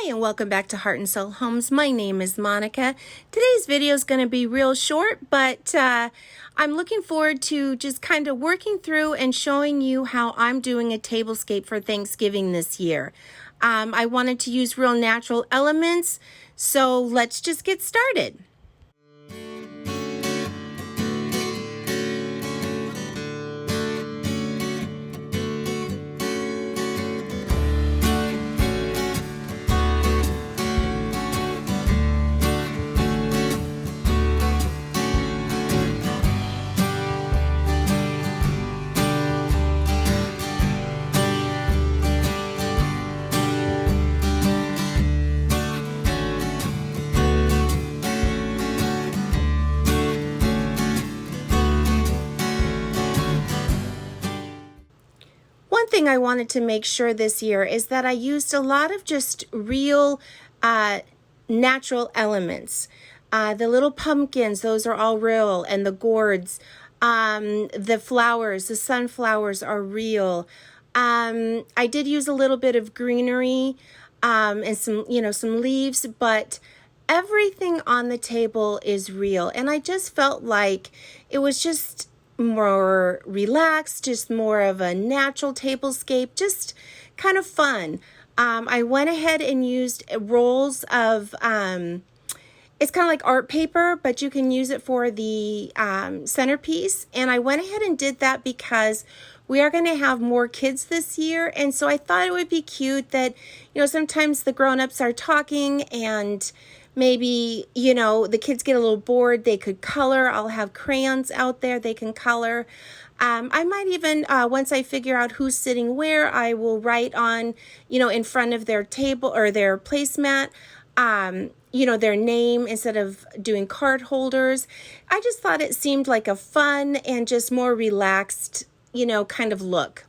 Hi and welcome back to Heart and Soul Homes. My name is Monica. Today's video is going to be real short, but I'm looking forward to just kind of working through and showing you how I'm doing a tablescape for Thanksgiving this year. I wanted to use real natural elements, so let's just get started. One thing I wanted to make sure this year is that I used a lot of just real natural elements. The little pumpkins, those are all real, and the gourds, the flowers, the sunflowers are real. I did use a little bit of greenery and some leaves, but everything on the table is real. And I just felt like it was just more relaxed, just more of a natural tablescape, just kind of fun. I went ahead and used rolls of, it's kind of like art paper, but you can use it for the centerpiece. And I went ahead and did that because we are going to have more kids this year. And so I thought it would be cute that, sometimes the grown-ups are talking and maybe, the kids get a little bored. They could color. I'll have crayons out there. They can color. I might even, once I figure out who's sitting where, I will write on, in front of their table or their placemat, their name instead of doing card holders. I just thought it seemed like a fun and just more relaxed, kind of look.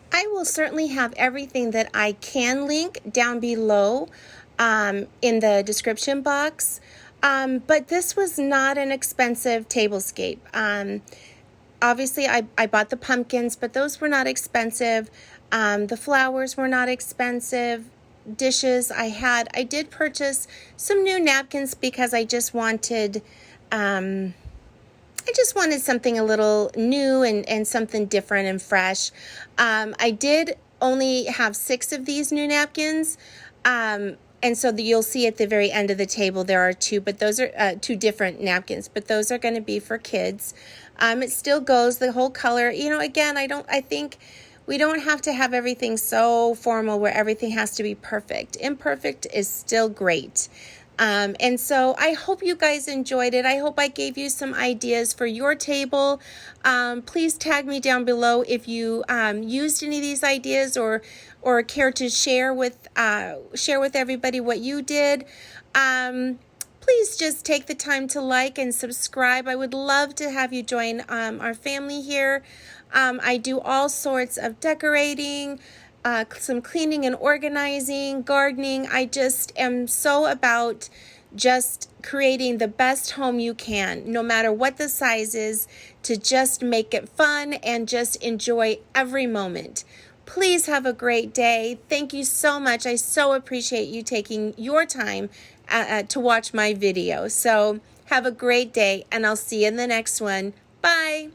I will certainly have everything that I can link down below in the description box. But this was not an expensive tablescape. Obviously, I bought the pumpkins, but those were not expensive. The flowers were not expensive. Dishes I did purchase some new napkins because I just wanted something a little new and something different and fresh. I did only have 6 of these new napkins. And so you'll see at the very end of the table, there are 2, but those are 2 different napkins, but those are going to be for kids. It still goes the whole color. Again, I think we don't have to have everything so formal where everything has to be perfect. Imperfect is still great. And so I hope you guys enjoyed it. I hope I gave you some ideas for your table. Please tag me down below if you used any of these ideas or care to share with everybody what you did. Please just take the time to like and subscribe. I would love to have you join our family here. I do all sorts of decorating, some cleaning and organizing, gardening. I just am so about just creating the best home you can, no matter what the size is, to just make it fun and just enjoy every moment. Please have a great day. Thank you so much. I so appreciate you taking your time to watch my video. So have a great day, and I'll see you in the next one. Bye.